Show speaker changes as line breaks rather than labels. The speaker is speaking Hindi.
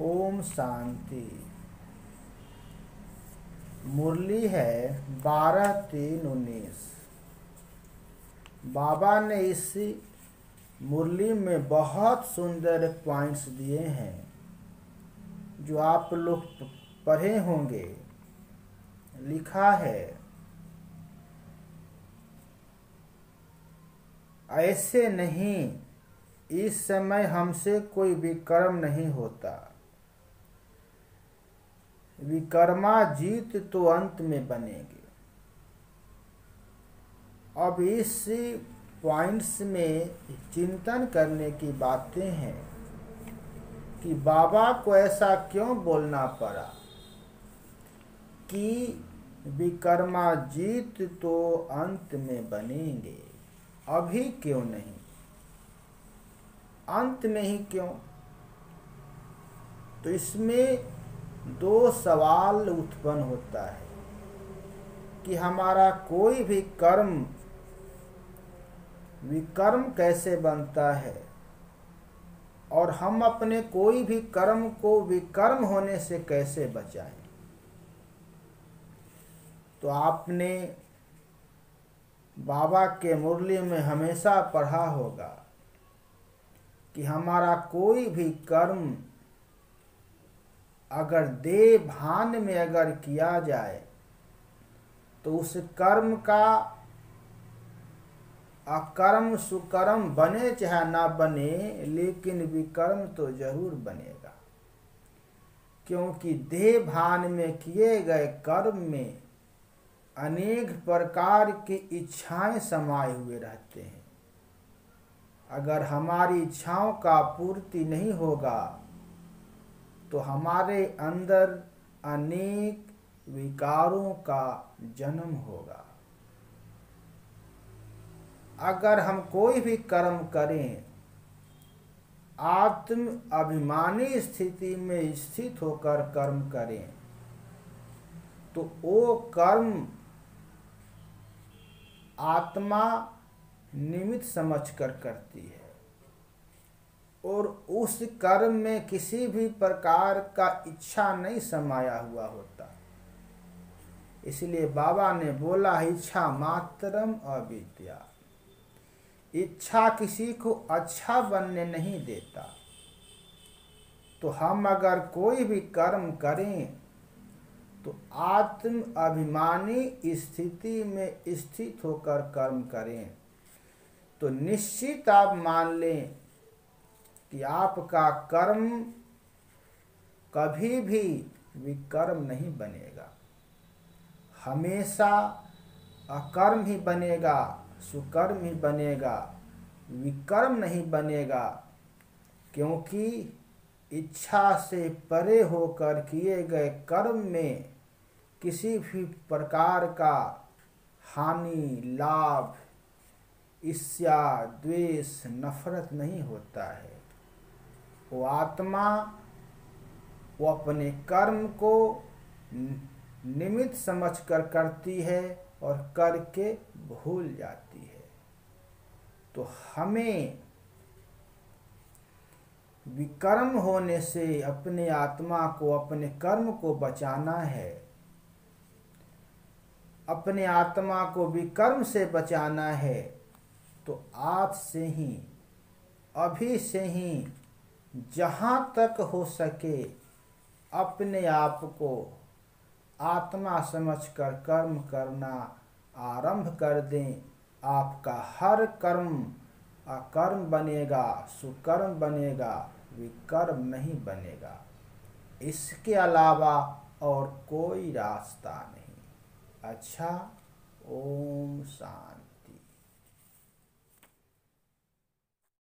ओम शांति। मुरली है 12-3-19। बाबा ने इस मुरली में बहुत सुंदर पॉइंट्स दिए हैं जो आप लोग पढ़े होंगे। लिखा है, ऐसे नहीं, इस समय हमसे कोई विकर्म नहीं होता। विकर्माजीत तो अंत में बनेंगे। अब इस पॉइंट्स में चिंतन करने की बातें हैं कि बाबा को ऐसा क्यों बोलना पड़ा कि विकर्माजीत तो अंत में बनेंगे। अभी क्यों नहीं, अंत में ही क्यों? तो इसमें दो सवाल उत्पन्न होता है कि हमारा कोई भी कर्म विकर्म कैसे बनता है और हम अपने कोई भी कर्म को विकर्म होने से कैसे बचाएं। तो आपने बाबा के मुरली में हमेशा पढ़ा होगा कि हमारा कोई भी कर्म अगर देह भान में अगर किया जाए तो उस कर्म का अकर्म सुकर्म बने चाहे ना बने, लेकिन विकर्म तो जरूर बनेगा। क्योंकि देह भान में किए गए कर्म में अनेक प्रकार की इच्छाएं समाये हुए रहते हैं। अगर हमारी इच्छाओं का पूर्ति नहीं होगा तो हमारे अंदर अनेक विकारों का जन्म होगा। अगर हम कोई भी कर्म करें आत्म अभिमानी स्थिति में स्थित होकर कर्म करें तो वो कर्म आत्मा निमित्त समझकर करती है और उस कर्म में किसी भी प्रकार का इच्छा नहीं समाया हुआ होता। इसलिए बाबा ने बोला, इच्छा मात्रम अविद्या। इच्छा किसी को अच्छा बनने नहीं देता। तो हम अगर कोई भी कर्म करें तो आत्म अभिमानी स्थिति में स्थित होकर कर्म करें तो निश्चित आप मान लें कि आपका कर्म कभी भी विकर्म नहीं बनेगा। हमेशा अकर्म ही बनेगा, सुकर्म ही बनेगा, विकर्म नहीं बनेगा। क्योंकि इच्छा से परे होकर किए गए कर्म में किसी भी प्रकार का हानि, लाभ, ईर्ष्या, द्वेष, नफरत नहीं होता है। वो आत्मा वो अपने कर्म को निमित्त समझकर करती है और करके भूल जाती है। तो हमें विकर्म होने से अपने आत्मा को, अपने कर्म को बचाना है। अपने आत्मा को विकर्म से बचाना है तो आज से ही, अभी से ही, जहाँ तक हो सके अपने आप को आत्मा समझकर कर्म करना आरंभ कर दें। आपका हर कर्म अकर्म बनेगा, सुकर्म बनेगा, विकर्म नहीं बनेगा। इसके अलावा और कोई रास्ता नहीं। अच्छा, ओम शांति।